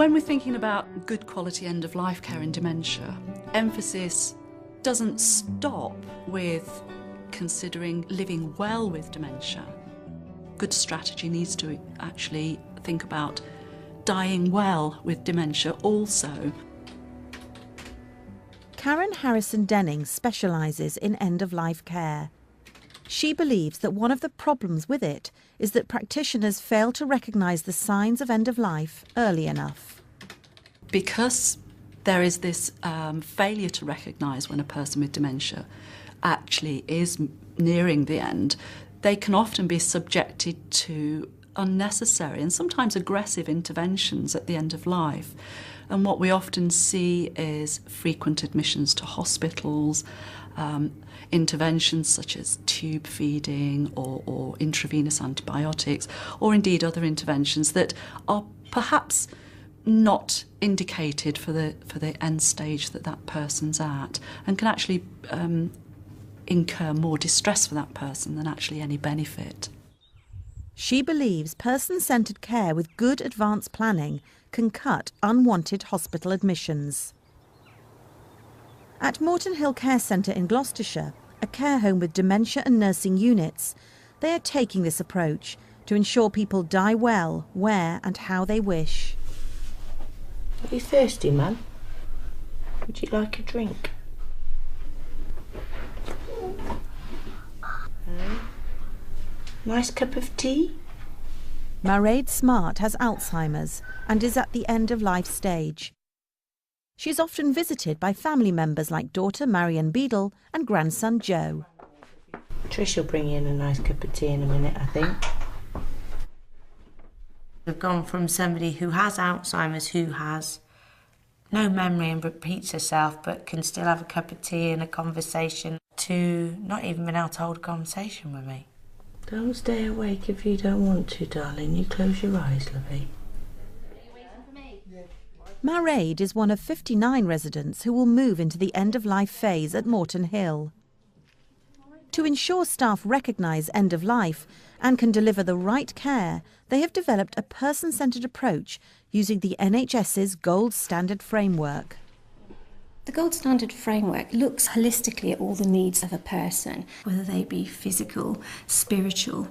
When we're thinking about good quality end-of-life care in dementia, emphasis doesn't stop with considering living well with dementia. Good strategy needs to actually think about dying well with dementia also. Karen Harrison-Denning specialises in end-of-life care. She believes that one of the problems with it is that practitioners fail to recognise the signs of end-of-life early enough. Because there is this failure to recognise when a person with dementia actually is nearing the end, they can often be subjected to unnecessary and sometimes aggressive interventions at the end of life. And what we often see is frequent admissions to hospitals, interventions such as tube feeding or intravenous antibiotics, or indeed other interventions that are perhaps not indicated for the end stage that person's at, and can actually incur more distress for that person than actually any benefit. She believes person-centred care with good advanced planning can cut unwanted hospital admissions. At Morton Hill Care Centre in Gloucestershire, a care home with dementia and nursing units, they are taking this approach to ensure people die well, where and how they wish. Are you thirsty, man? Would you like a drink? Nice cup of tea? Mairead Smart has Alzheimer's and is at the end-of-life stage. She is often visited by family members like daughter Marion Beadle and grandson Joe. Trish will bring you in a nice cup of tea in a minute, I think. We've gone from somebody who has Alzheimer's, who has no memory and repeats herself but can still have a cup of tea and a conversation, to not even being able to hold a conversation with me. Don't stay awake if you don't want to, darling. You close your eyes, lovey. Mairead is one of 59 residents who will move into the end-of-life phase at Morton Hill. To ensure staff recognise end-of-life and can deliver the right care, they have developed a person-centred approach using the NHS's gold standard framework. The gold standard framework looks holistically at all the needs of a person, whether they be physical, spiritual,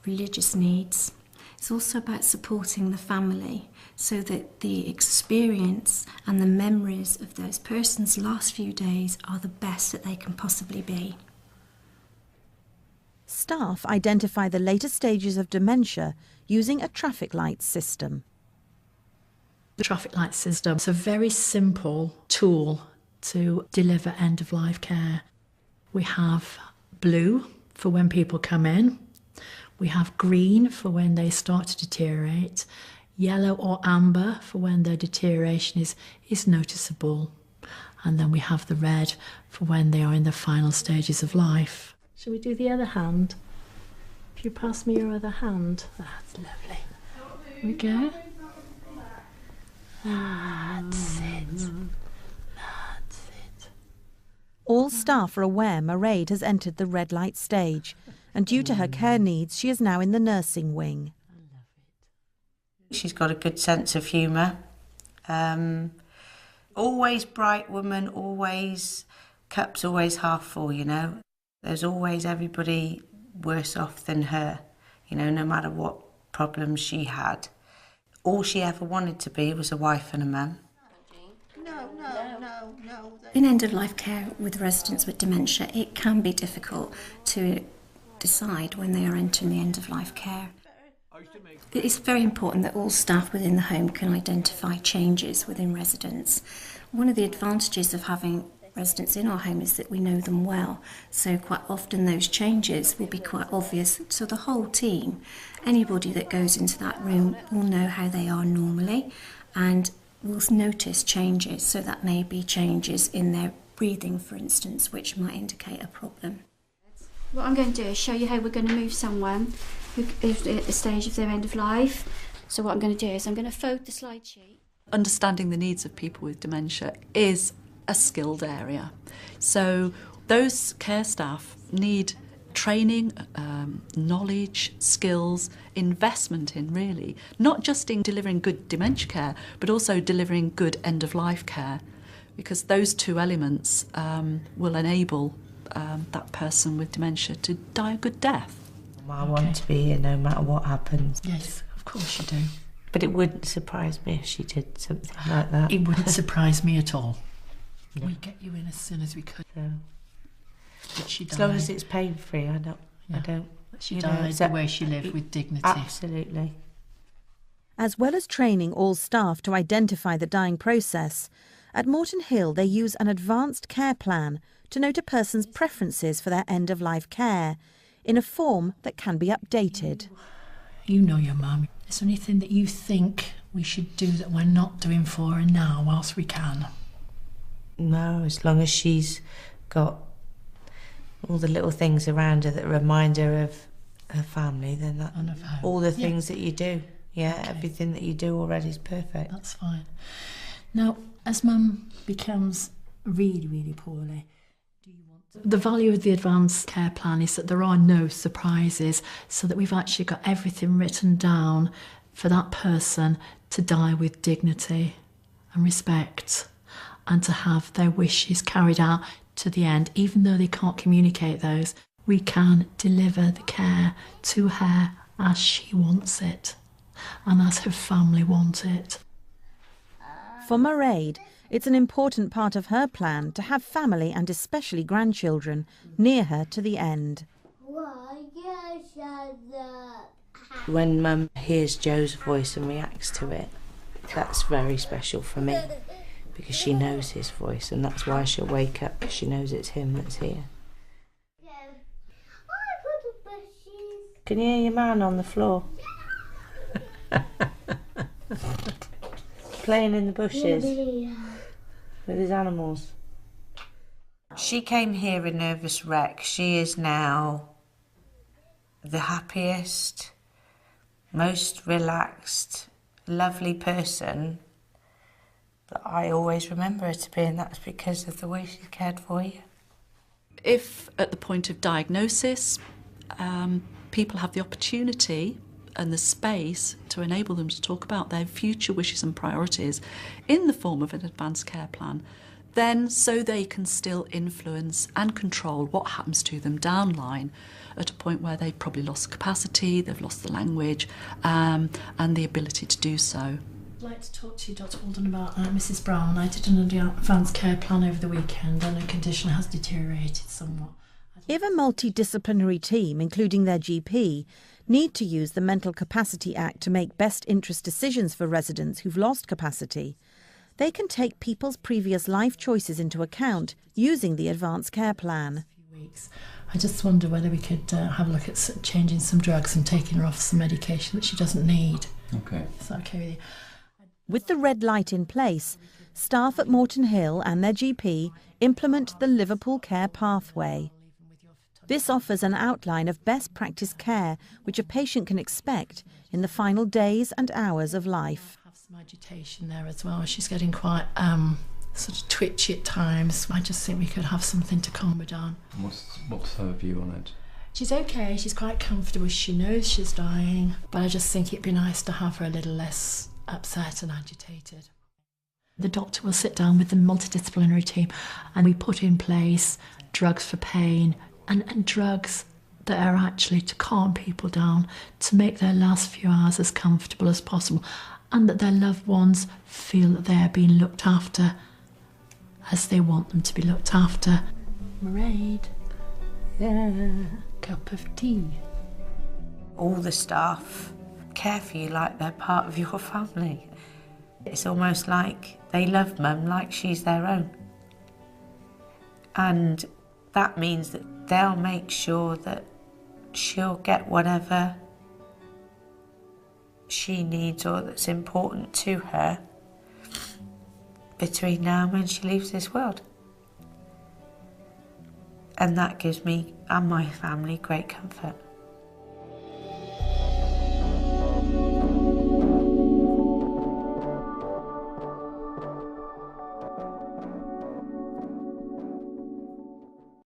religious needs. It's also about supporting the family so that the experience and the memories of those persons' last few days are the best that they can possibly be. Staff identify the later stages of dementia using a traffic light system. The traffic light system is a very simple tool to deliver end-of-life care. We have blue for when people come in. We have green for when they start to deteriorate. Yellow or amber for when their deterioration is noticeable. And then we have the red for when they are in the final stages of life. Shall we do the other hand? If you pass me your other hand. That's lovely. Here we go. That's it. That's it. All staff are aware Mairead has entered the red light stage, and due to her care needs, she is now in the nursing wing. She's got a good sense of humour. Always bright woman, always, cup's always half full, you know. There's always everybody worse off than her, you know, no matter what problems she had. All she ever wanted to be was a wife and a mum. No. In end-of-life care with residents with dementia, it can be difficult to decide when they are entering the end-of-life care. It is very important that all staff within the home can identify changes within residents. One of the advantages of having residents in our home is that we know them well, so quite often those changes will be quite obvious to the whole team. Anybody that goes into that room will know how they are normally and will notice changes, so that may be changes in their breathing, for instance, which might indicate a problem. What I'm going to do is show you how we're going to move someone who is at the stage of their end of life. So what I'm going to do is I'm going to fold the slide sheet. Understanding the needs of people with dementia is a skilled area. So those care staff need training, knowledge, skills, investment in really, not just in delivering good dementia care, but also delivering good end-of-life care, because those two elements will enable that person with dementia to die a good death. I want to be here no matter what happens. Yes, of course you do. But it wouldn't surprise me if she did something like that. It wouldn't surprise me at all. No. We'd get you in as soon as we could. No. But she died. As long as it's pain-free, I don't. She died the way she lived, with dignity. Absolutely. As well as training all staff to identify the dying process, at Morton Hill they use an advanced care plan to note a person's preferences for their end-of-life care in a form that can be updated. You know your mum. Is there anything that you think we should do that we're not doing for her now whilst we can? No, as long as she's got all the little things around her that remind her of her family, then that all the things that you do. Yeah, okay. Everything that you do already is perfect. That's fine. Now, as Mum becomes really, really poorly, the value of the advanced care plan is that there are no surprises, so that we've actually got everything written down for that person to die with dignity and respect, and to have their wishes carried out to the end. Even though they can't communicate those, we can deliver the care to her as she wants it and as her family want it. For Mairead, it's an important part of her plan to have family, and especially grandchildren, near her to the end. When Mum hears Joe's voice and reacts to it, that's very special for me, because she knows his voice, and that's why she'll wake up, because she knows it's him that's here. Can you hear your man on the floor? Playing in the bushes with his animals. She came here a nervous wreck. She is now the happiest, most relaxed, lovely person that I always remember her to be, and that's because of the way she's cared for you. If at the point of diagnosis, people have the opportunity and the space to enable them to talk about their future wishes and priorities in the form of an advanced care plan, then so they can still influence and control what happens to them downline at a point where they've probably lost capacity, they've lost the language, and the ability to do so. I'd like to talk to you, Dr. Walden, about Mrs. Brown. I did an advanced care plan over the weekend and her condition has deteriorated somewhat. If a multidisciplinary team, including their GP, need to use the Mental Capacity Act to make best interest decisions for residents who've lost capacity, they can take people's previous life choices into account using the advanced care plan. I just wonder whether we could have a look at changing some drugs and taking her off some medication that she doesn't need. Okay. Is that okay with you? With the red light in place, staff at Morton Hill and their GP implement the Liverpool Care Pathway. This offers an outline of best practice care which a patient can expect in the final days and hours of life. Have some agitation there as well. She's getting quite sort of twitchy at times. I just think we could have something to calm her down. What's her view on it? She's okay, she's quite comfortable, she knows she's dying, but I just think it'd be nice to have her a little less upset and agitated. The doctor will sit down with the multidisciplinary team and we put in place drugs for pain and drugs that are actually to calm people down, to make their last few hours as comfortable as possible, and that their loved ones feel that they are being looked after as they want them to be looked after. Mairead, cup of tea. All the staff care for you like they're part of your family. It's almost like they love Mum like she's their own. And that means that they'll make sure that she'll get whatever she needs or that's important to her between now and when she leaves this world. And that gives me and my family great comfort.